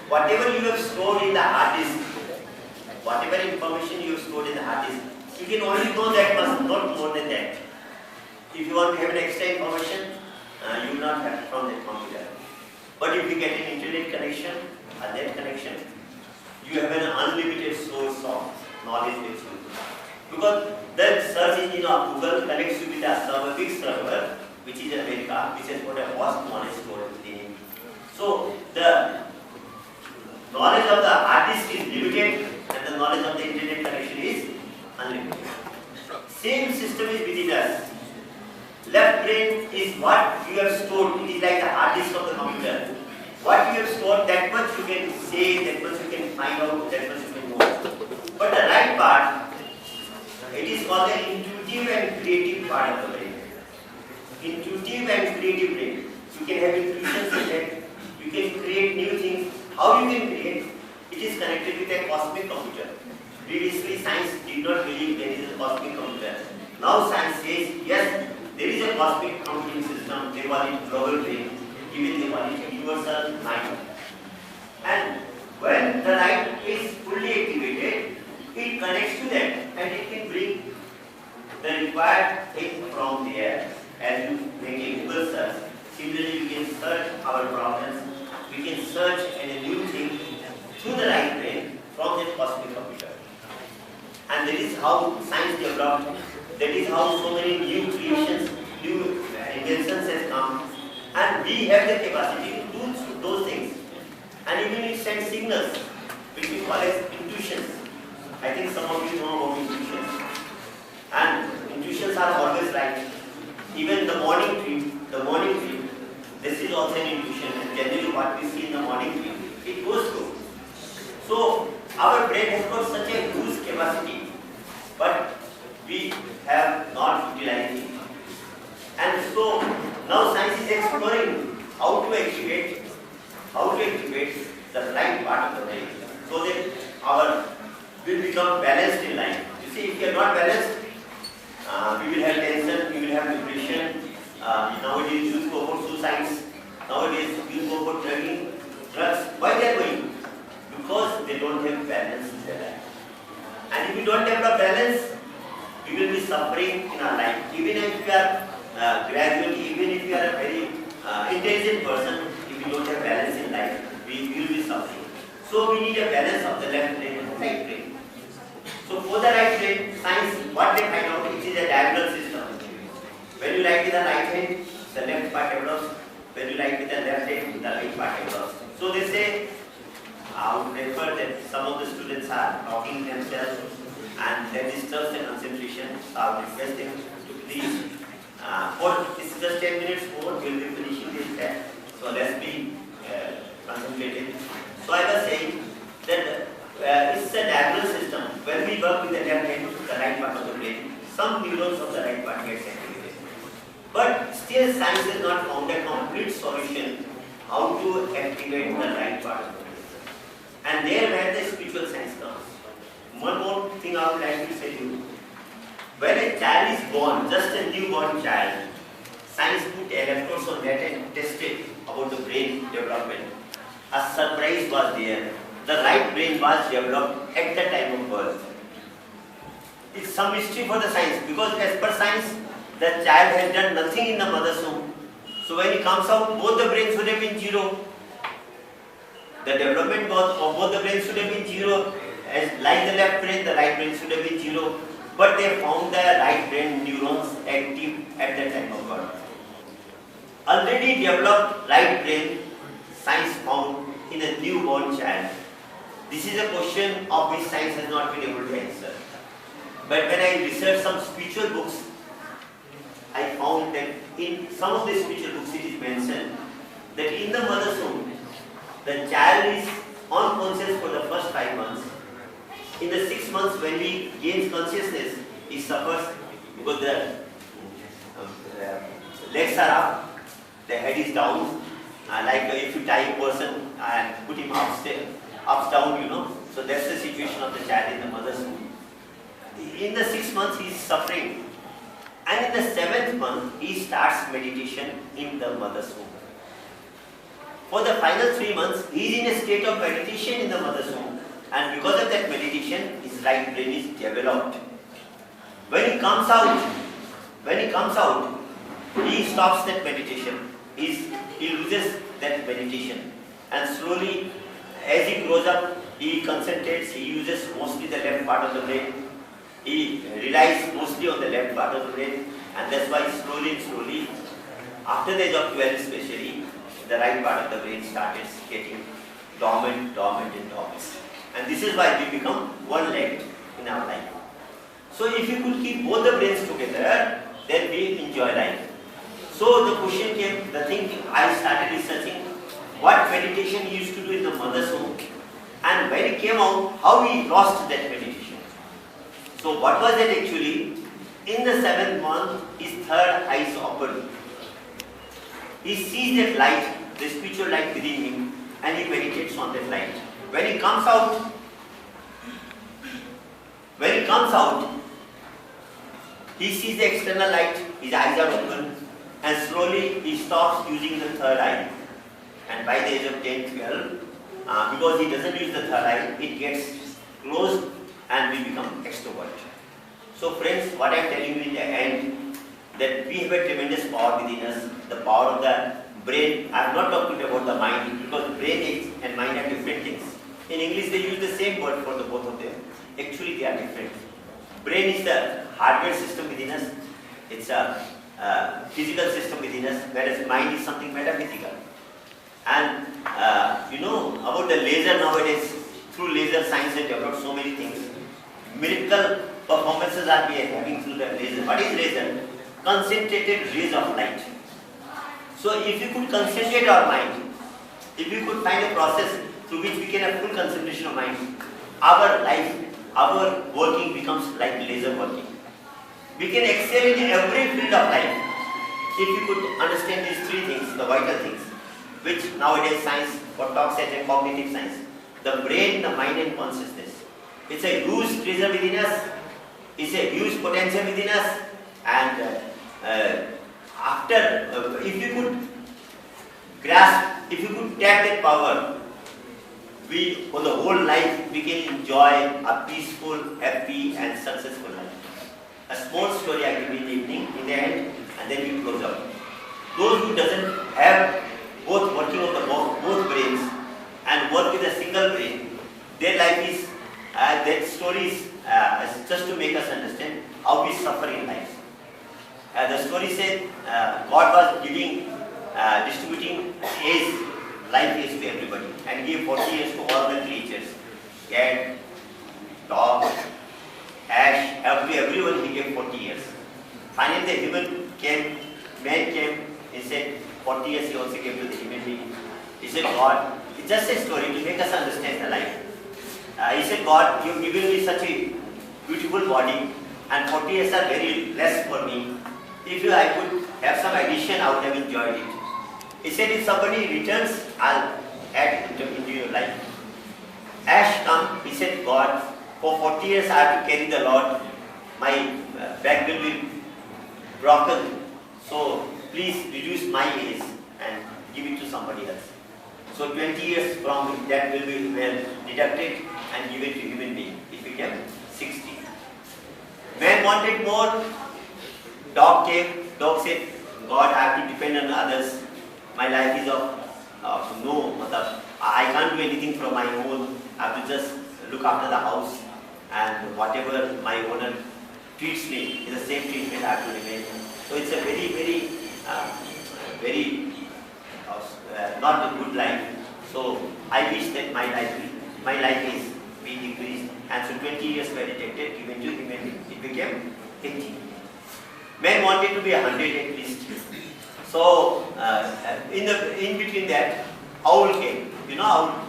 whatever you have stored in the hard disk, whatever information you have stored in the hard disk, you can only know that much, not more than that. If you want to have an extra information, you will not have it from that computer. But if you get an internet connection, a net connection, you have an unlimited source of knowledge with you. Because the search engine of Google connects you with a server, big server, which is America, which has got a vast knowledge stored within it. So the knowledge of the hard disk is limited and the knowledge of the internet connection is unlimited. Same system is within us. Left brain is what you have stored. It is like the hard disk of the computer. What you have stored, that much you can say, that much you can find out, that much you can know. But the right part, it is called the intuitive and creative part of the brain. Intuitive and creative brain. You can have intuitions in that. You can create new things. How you can create? It is connected with a cosmic computer. Previously, science did not believe there is a cosmic computer. Now science says, yes, there is a cosmic computing system. They call it global brain. Even they call it universal mind. And when the light is fully activated, it connects to that and it can bring the required thing from there as you make a Google search. Similarly, we can search our problems. We can search a new thing through the right brain from that cosmic computer. And that is how science developed. That is how so many new creations, new inventions has come. And we have the capacity to do those things. And even it sends signals, which we call as intuitions. I think some of you know about intuitions. And intuitions are always right. Even the morning dream, this is also an intuition. And generally what we see in the morning dream, it goes through. So our brain has got such a huge capacity, but we have not utilized it. And so now science is exploring how to activate the right part of the brain so that our will become balanced in life. You see, if we are not balanced, we will have tension, we will have depression. Nowadays youth go for suicides. Nowadays youth go for drugs. Why they are going? Because they don't have balance in their life. And if we don't have a balance, we will be suffering in our life. Even if we are gradually, even if we are a very intelligent person, if we don't have balance in life, we will be suffering. So we need a balance of the left brain and the right brain. So for the right brain, science, what they find out, it is a diagonal system. When you write with the right hand, the left part develops. When you write with the left hand, the right part develops. So they say, I would refer that some of the students are talking themselves and that disturbs the concentration. So I would request them to please, it's just 10 minutes more, we will be finishing this test. So let's be concentrated. So I was saying that it's a diagonal system. When we work with the left hand, the right part of the brain, some neurons of the right part gets activated. But still science has not found a complete solution how to activate the right part of the brain. And there where the spiritual science comes. One more thing I would like to say to you. When a child is born, just a newborn child, science put electrodes on that and tested about the brain development. A surprise was there. The right brain was developed at the time of birth. It's some mystery for the science because as per science, the child has done nothing in the mother's womb. So when he comes out, both the brains should have been zero. The development of both the brains should have been zero. As like the left brain, the right brain should have been zero. But they found the right brain neurons active at the time of birth. Already developed right brain, science found in a newborn child. This is a question of which science has not been able to answer. But when I researched some spiritual books, I found that in some of the spiritual books it is mentioned that in the mother's womb, the child is unconscious for the first 5 months. In the 6 months when he gains consciousness, he suffers because the legs are up, the head is down, like if you tie a person and put him up down, you know. So that's the situation of the child in the mother's womb. In the 6 months he is suffering. And in the 7th month, he starts meditation in the mother's womb. For the final 3 months, he is in a state of meditation in the mother's womb. And because of that meditation, his right brain is developed. When he comes out, he stops that meditation. He loses that meditation. And slowly, as he grows up, he concentrates, he uses mostly the left part of the brain. He relies mostly on the left part of the brain. And that's why slowly, after the age of 12 especially, the right part of the brain starts getting dormant. And this is why we become one-legged in our life. So if you could keep both the brains together, then we enjoy life. So the question came, the thing I started researching, what meditation he used to do in the mother's womb, and when he came out, how he lost that meditation. So what was that actually? In the 7th month, his third eye is opened. He sees that light, the spiritual light within him, and he meditates on that light. When he comes out, he sees the external light, his eyes are open, and slowly he stops using the third eye. And by the age of 10, 12, because he doesn't use the third eye, it gets closed and we become extrovert. So friends, what I am telling you in the end, that we have a tremendous power within us, the power of the brain. I am not talking about the mind, because brain and mind are different things. In English they use the same word for the both of them. Actually they are different. Brain is the hardware system within us, it's a physical system within us, whereas mind is something metaphysical. And you know about the laser nowadays, through laser science they developed so many things. Miracle performances are being having through the laser. What is laser? Concentrated rays of light. So if you could concentrate our mind, if you could find a process through which we can have full concentration of mind, our life, our working becomes like laser working. We can excel in every field of life if you could understand these three things, the vital things, which nowadays science talks as a cognitive science. The brain, the mind and consciousness. It's a huge treasure within us, it's a huge potential within us, and if you could grasp, if you could tap that power, we, for the whole life, we can enjoy a peaceful, happy and successful life. A small story I give in the evening, in the end, and then we close up. Those who doesn't have both working of the both brains and work with a single brain, their life is, that story is just to make us understand how we suffer in life. The story said God was distributing life age to everybody, and gave 40 years to all the creatures. Cat, dog, ash, everyone he gave 40 years. Finally the human came, man came, he said 40 years he also gave to the human being. He said, God, it's just a story to make us understand the life. He said, God, you've given me such a beautiful body and 40 years are very less for me. If I could have some addition, I would have enjoyed it. He said, if somebody returns, I'll add it into your life. Ash come, he said, God, for 40 years I have to carry the Lord. My back will be broken. So please reduce my age and give it to somebody else. So 20 years from that will be deducted and given to human being. It became 60. Man wanted more. Dog came. Dog said, God, I have to depend on others. My life is of no, I can't do anything from my own. I have to just look after the house, and whatever my owner treats me is the same treatment I have to remain. So it's a very not a good life. So I wish that my life is being decreased, and so 20 years were detected, given to human, it became 80. Men wanted to be 100 at least. So in between that, owl came. You know owl?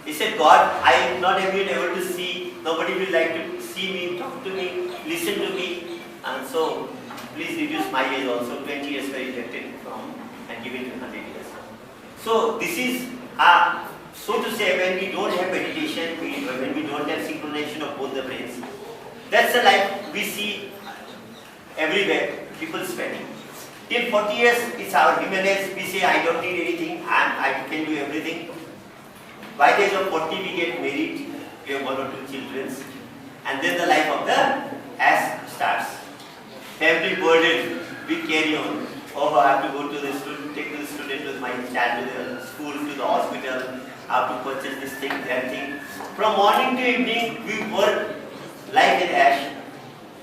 He said, God, I am not able to see. Nobody will like to see me, talk to me, listen to me, and so please reduce my age also. 20 years were rejected from and given to 100 years. So this is so to say, when we don't have meditation, when we don't have synchronization of both the brains, that's the life we see everywhere. People spending Till 40 years, it's our human age. We say, I don't need anything, I can do everything. By the age of 40, we get married, we have 1 or 2 children, and then the life of the ass starts. Family burden, we carry on. Oh, I have to go to the student, take the student with my child to the school, to the hospital, I have to purchase this thing, that thing. From morning to evening, we work like an ash.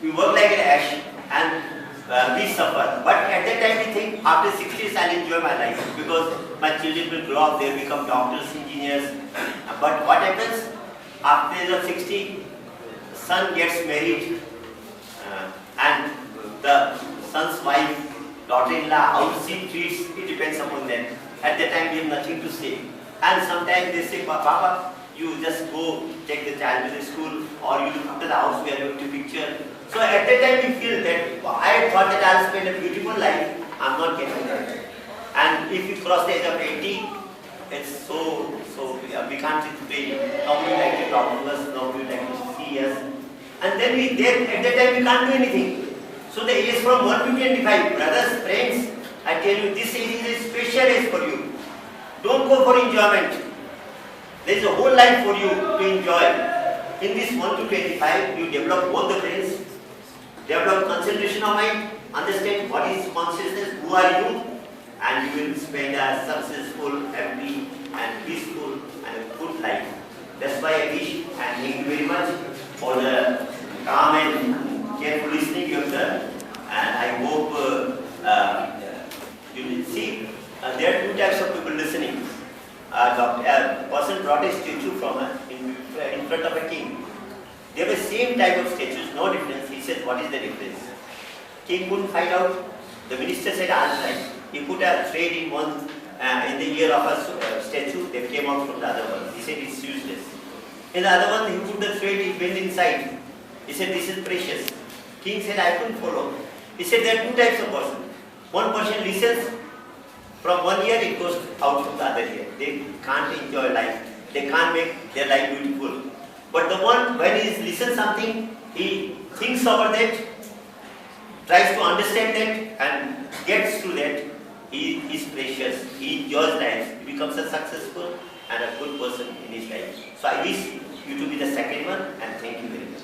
We work like an ash and we suffer. But at that time we think, after 60s I'll enjoy my life because my children will grow up, they'll become doctors, engineers. But what happens? After the age of 60, son gets married and the son's wife, daughter-in-law, how she treats, it depends upon them. At that time we have nothing to say. And sometimes they say, Papa, you just go take the child to the school or you look after the house, we are going to picture. So at that time we feel that I thought that I'll spend a beautiful life, I'm not getting that. And if you cross the age of 80, it's so we can't sit today. Nobody would like to talk to us, nobody would like to see us. And then at that time we can't do anything. So the age from 1 to 25, brothers, friends, I tell you, this age is a special age for you. Don't go for enjoyment. There is a whole life for you to enjoy. In this 1 to 25, you develop both the brains, develop concentration of mind, understand what is consciousness, who are you, and you will spend a successful, happy, and peaceful, and a good life. That's why I wish and thank you very much for the calm and careful listening you have done. And I hope you will see. There are 2 types of people listening. A person brought a statue from in front of a king. They were same type of statues, no difference. He said, what is the difference? King couldn't find out. The minister said, I'll try. He put a thread in one, in the ear of a statue, they came out from the other one. He said, it's useless. In the other one, he put the thread, it went inside. He said, this is precious. King said, I couldn't follow. He said, there are 2 types of person. One person listens. From one ear, it goes out from the other ear. They can't enjoy life. They can't make their life beautiful. But the one, when he listens something, he thinks over that, tries to understand that, and gets to that. He is precious. He enjoys life. He becomes a successful and a good person in his life. So I wish you to be the second one, and thank you very much.